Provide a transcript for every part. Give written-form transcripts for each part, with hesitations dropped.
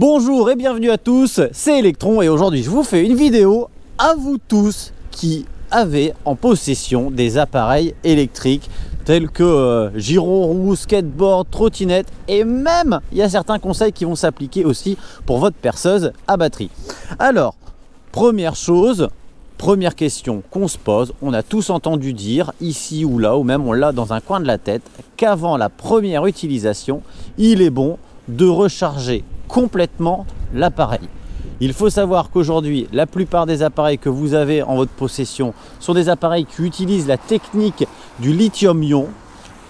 Bonjour et bienvenue à tous, c'est Electron et aujourd'hui je vous fais une vidéo à vous tous qui avez en possession des appareils électriques tels que giron roue, skateboard, trottinette et même il y a certains conseils qui vont s'appliquer aussi pour votre perceuse à batterie. Alors, première chose, première question qu'on se pose, on a tous entendu dire ici ou là ou même on l'a dans un coin de la tête qu'avant la première utilisation, il est bon de recharger complètement l'appareil. Il faut savoir qu'aujourd'hui, la plupart des appareils que vous avez en votre possession sont des appareils qui utilisent la technique du lithium-ion.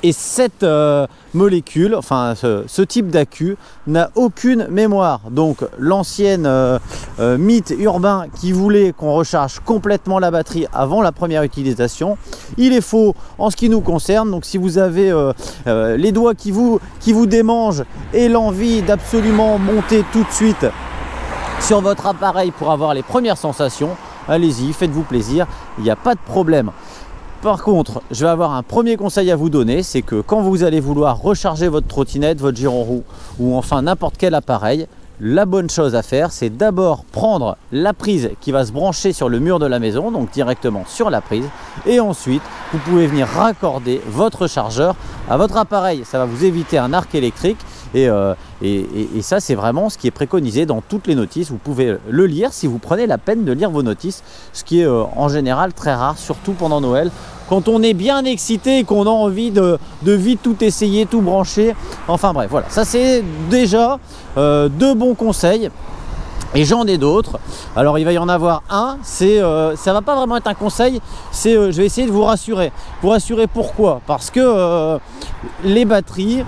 Et cette molécule, enfin ce type d'accu, n'a aucune mémoire. Donc l'ancienne mythe urbain qui voulait qu'on recharge complètement la batterie avant la première utilisation, il est faux en ce qui nous concerne. Donc si vous avez les doigts qui vous démangent et l'envie d'absolument monter tout de suite sur votre appareil pour avoir les premières sensations, allez-y, faites-vous plaisir, il n'y a pas de problème. Par contre, je vais avoir un premier conseil à vous donner, c'est que quand vous allez vouloir recharger votre trottinette, votre giron roue ou enfin n'importe quel appareil, la bonne chose à faire, c'est d'abord prendre la prise qui va se brancher sur le mur de la maison, donc directement sur la prise, et ensuite vous pouvez venir raccorder votre chargeur à votre appareil. Ça va vous éviter un arc électrique et ça c'est vraiment ce qui est préconisé dans toutes les notices. Vous pouvez le lire si vous prenez la peine de lire vos notices, ce qui est en général très rare, surtout pendant Noël, quand on est bien excité et qu'on a envie de vite tout essayer, tout brancher. Enfin bref, voilà, ça c'est déjà deux bons conseils. Et j'en ai d'autres. Alors il va y en avoir un, ça va pas vraiment être un conseil, je vais essayer de vous rassurer. Vous rassurer pourquoi? Parce que les batteries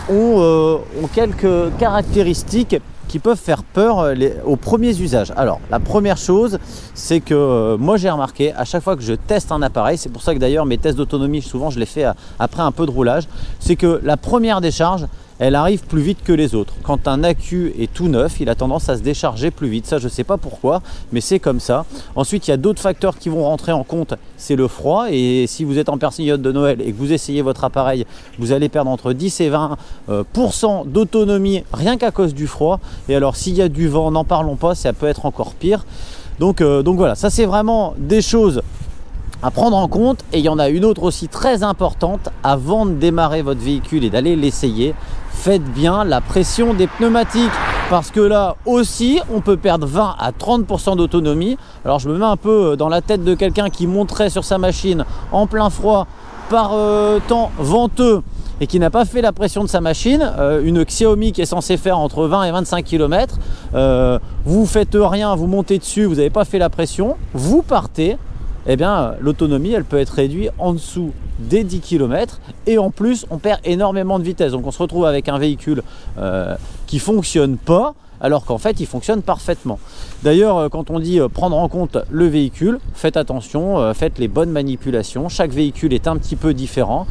ont quelques caractéristiques qui peuvent faire peur aux premiers usages. Alors la première chose, c'est que moi j'ai remarqué à chaque fois que je teste un appareil, c'est pour ça que d'ailleurs mes tests d'autonomie souvent je les fais après un peu de roulage, c'est que la première décharge elle arrive plus vite que les autres. Quand un accu est tout neuf, il a tendance à se décharger plus vite. Ça, je ne sais pas pourquoi, mais c'est comme ça. Ensuite, il y a d'autres facteurs qui vont rentrer en compte. C'est le froid. Et si vous êtes en période de Noël et que vous essayez votre appareil, vous allez perdre entre 10 et 20% d'autonomie rien qu'à cause du froid. Et alors, s'il y a du vent, n'en parlons pas, ça peut être encore pire. Donc voilà, ça c'est vraiment des choses à prendre en compte. Et il y en a une autre aussi très importante avant de démarrer votre véhicule et d'aller l'essayer. Faites bien la pression des pneumatiques parce que là aussi on peut perdre 20 à 30% d'autonomie. Alors je me mets un peu dans la tête de quelqu'un qui monterait sur sa machine en plein froid par temps venteux et qui n'a pas fait la pression de sa machine, une Xiaomi qui est censée faire entre 20 et 25 km, vous faites rien, vous montez dessus, vous n'avez pas fait la pression, vous partez, eh bien l'autonomie elle peut être réduite en dessous des 10 km et en plus on perd énormément de vitesse. Donc on se retrouve avec un véhicule qui fonctionne pas alors qu'en fait il fonctionne parfaitement. D'ailleurs quand on dit prendre en compte le véhicule, faites attention, faites les bonnes manipulations. Chaque véhicule est un petit peu différent.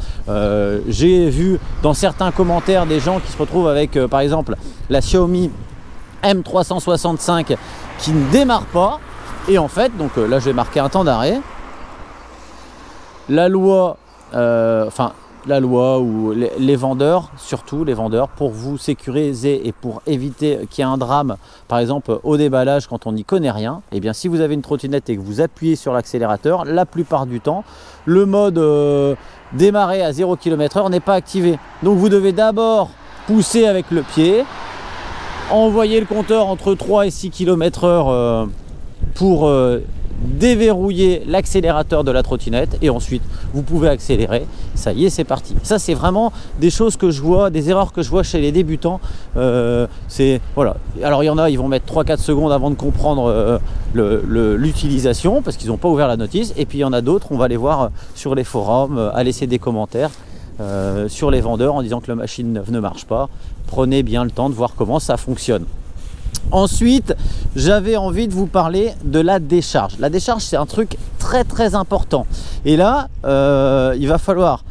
J'ai vu dans certains commentaires des gens qui se retrouvent avec par exemple la Xiaomi M365 qui ne démarre pas. Et en fait, donc là je vais marquer un temps d'arrêt. La loi ou les vendeurs, surtout les vendeurs, pour vous sécuriser et pour éviter qu'il y ait un drame, par exemple au déballage quand on n'y connaît rien, et bien si vous avez une trottinette et que vous appuyez sur l'accélérateur, la plupart du temps, le mode démarrer à 0 km/h n'est pas activé. Donc vous devez d'abord pousser avec le pied, envoyer le compteur entre 3 et 6 km/h pour déverrouiller l'accélérateur de la trottinette et ensuite vous pouvez accélérer. Ça y est, c'est parti. Ça c'est vraiment des choses que je vois, des erreurs que je vois chez les débutants. Voilà. Alors il y en a, ils vont mettre 3-4 secondes avant de comprendre l'utilisation parce qu'ils n'ont pas ouvert la notice, et puis il y en a d'autres, on va les voir sur les forums, à laisser des commentaires sur les vendeurs en disant que la machine ne marche pas. Prenez bien le temps de voir comment ça fonctionne. Ensuite, j'avais envie de vous parler de la décharge. La décharge, c'est un truc très très important. Et là, il va falloir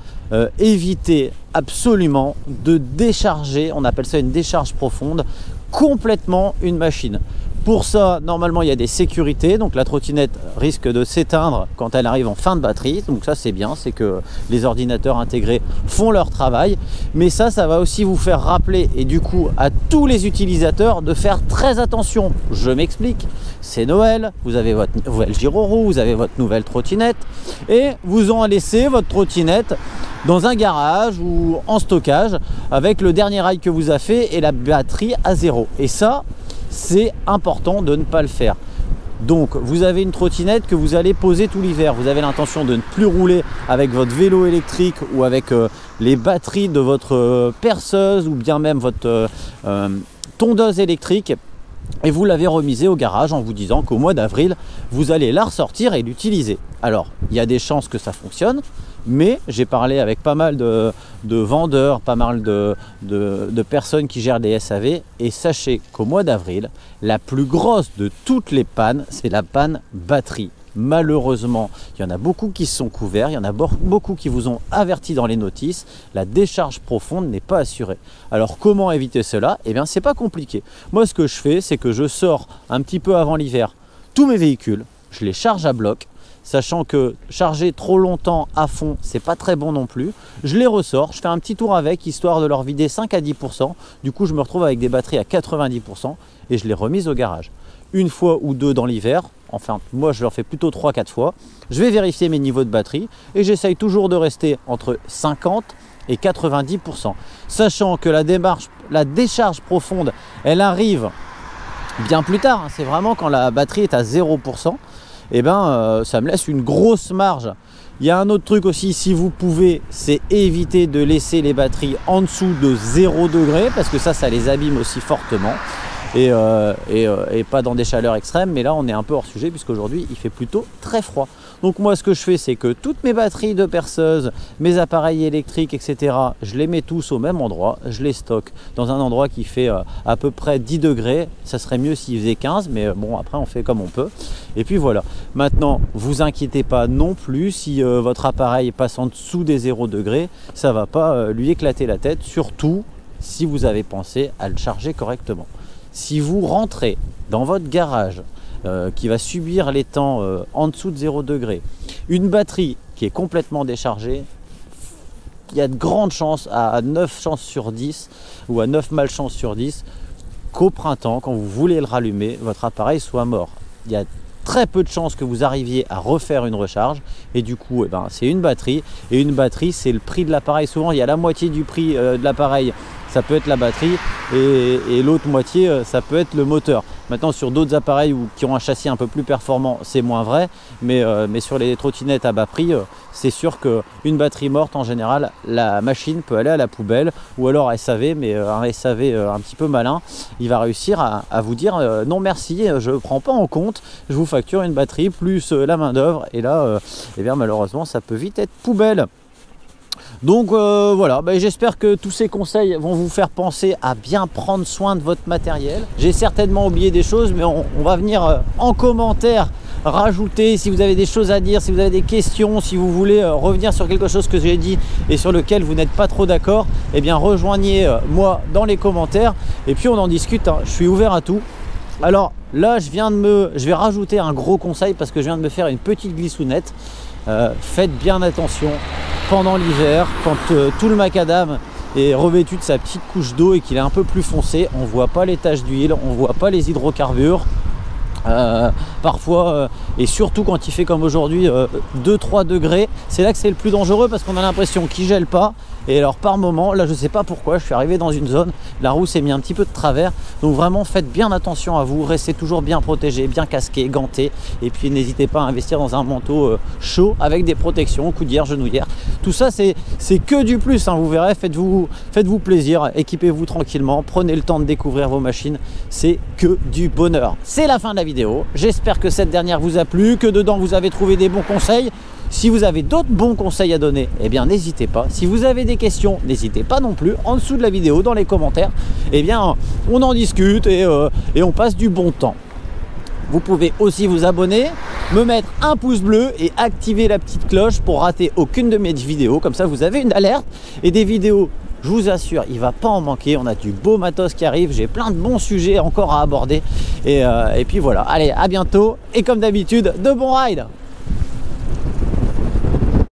éviter absolument de décharger, on appelle ça une décharge profonde, complètement une machine. Pour ça, normalement, il y a des sécurités. Donc la trottinette risque de s'éteindre quand elle arrive en fin de batterie. Donc ça, c'est bien, c'est que les ordinateurs intégrés font leur travail. Mais ça va aussi vous faire rappeler, et du coup à tous les utilisateurs, de faire très attention. Je m'explique. C'est Noël, vous avez votre nouvelle gyroroue, vous avez votre nouvelle trottinette et vous en laissez votre trottinette dans un garage ou en stockage avec le dernier rail que vous avez fait et la batterie à zéro. Et ça, c'est important de ne pas le faire. Donc vous avez une trottinette que vous allez poser tout l'hiver, vous avez l'intention de ne plus rouler avec votre vélo électrique ou avec les batteries de votre perceuse ou bien même votre tondeuse électrique, et vous l'avez remisée au garage en vous disant qu'au mois d'avril vous allez la ressortir et l'utiliser. Alors il y a des chances que ça fonctionne, mais j'ai parlé avec pas mal de vendeurs, pas mal de personnes qui gèrent des SAV, et sachez qu'au mois d'avril, la plus grosse de toutes les pannes, c'est la panne batterie. Malheureusement, il y en a beaucoup qui se sont couverts, il y en a beaucoup qui vous ont averti dans les notices, la décharge profonde n'est pas assurée. Alors comment éviter cela? Eh bien c'est pas compliqué. Moi ce que je fais, c'est que je sors un petit peu avant l'hiver tous mes véhicules, je les charge à bloc, sachant que charger trop longtemps à fond, c'est pas très bon non plus. Je les ressors, je fais un petit tour avec, histoire de leur vider 5 à 10%. Du coup, je me retrouve avec des batteries à 90% et je les remise au garage. Une fois ou deux dans l'hiver, enfin moi je leur fais plutôt 3-4 fois. Je vais vérifier mes niveaux de batterie et j'essaye toujours de rester entre 50 et 90%. Sachant que la décharge profonde, elle arrive bien plus tard. C'est vraiment quand la batterie est à 0%. Et ben ça me laisse une grosse marge. Il y a un autre truc aussi, si vous pouvez, c'est éviter de laisser les batteries en dessous de 0 degré, parce que ça les abîme aussi fortement. Et pas dans des chaleurs extrêmes, mais là on est un peu hors sujet puisqu'aujourd'hui il fait plutôt très froid. Donc moi ce que je fais, c'est que toutes mes batteries de perceuse, mes appareils électriques, etc., je les mets tous au même endroit, je les stocke dans un endroit qui fait à peu près 10 degrés. Ça serait mieux s'il faisait 15, mais bon, après on fait comme on peut. Et puis voilà. Maintenant, vous inquiétez pas non plus si votre appareil passe en dessous des 0 degrés, ça va pas lui éclater la tête, surtout si vous avez pensé à le charger correctement. Si vous rentrez dans votre garage qui va subir les temps en dessous de 0 degré, une batterie qui est complètement déchargée, il y a de grandes chances, à 9 chances sur 10 ou à 9 malchances sur 10, qu'au printemps, quand vous voulez le rallumer, votre appareil soit mort. Il y a très peu de chances que vous arriviez à refaire une recharge, et du coup eh ben, c'est une batterie, et une batterie c'est le prix de l'appareil. Souvent il y a la moitié du prix de l'appareil, ça peut être la batterie, et l'autre moitié ça peut être le moteur. Maintenant sur d'autres appareils qui ont un châssis un peu plus performant, c'est moins vrai, mais sur les trottinettes à bas prix, c'est sûr qu'une batterie morte, en général la machine peut aller à la poubelle, ou alors SAV, mais un SAV un petit peu malin, il va réussir à vous dire non merci, je ne prends pas en compte, je vous facture une batterie plus la main d'œuvre, et là eh bien malheureusement ça peut vite être poubelle. Donc voilà, j'espère que tous ces conseils vont vous faire penser à bien prendre soin de votre matériel. J'ai certainement oublié des choses, mais on va venir en commentaire rajouter si vous avez des choses à dire, si vous avez des questions, si vous voulez revenir sur quelque chose que j'ai dit et sur lequel vous n'êtes pas trop d'accord, eh bien rejoignez moi dans les commentaires et puis on en discute, hein. Je suis ouvert à tout. Alors là je vais rajouter un gros conseil parce que je viens de me faire une petite glissounette. Faites bien attention pendant l'hiver, quand tout le macadam est revêtu de sa petite couche d'eau et qu'il est un peu plus foncé, on ne voit pas les taches d'huile, on ne voit pas les hydrocarbures. Parfois et surtout quand il fait comme aujourd'hui 2-3 degrés, c'est là que c'est le plus dangereux parce qu'on a l'impression qu'il gèle pas. Et alors par moment, là je sais pas pourquoi, je suis arrivé dans une zone, la roue s'est mis un petit peu de travers. Donc vraiment faites bien attention à vous, restez toujours bien protégé, bien casqué, ganté. Et puis n'hésitez pas à investir dans un manteau chaud avec des protections, coudières, genouillères. Tout ça c'est que du plus, hein, vous verrez, faites-vous plaisir, équipez-vous tranquillement, prenez le temps de découvrir vos machines, c'est que du bonheur. C'est la fin de la vidéo, j'espère que cette dernière vous a plu, que dedans vous avez trouvé des bons conseils. Si vous avez d'autres bons conseils à donner, eh bien n'hésitez pas. Si vous avez des questions, n'hésitez pas non plus. En dessous de la vidéo, dans les commentaires, eh bien on en discute et on passe du bon temps. Vous pouvez aussi vous abonner, me mettre un pouce bleu et activer la petite cloche pour rater aucune de mes vidéos. Comme ça, vous avez une alerte et des vidéos Je vous assure, il va pas en manquer. On a du beau matos qui arrive. J'ai plein de bons sujets encore à aborder. Et puis voilà. Allez, à bientôt. Et comme d'habitude, de bons rides.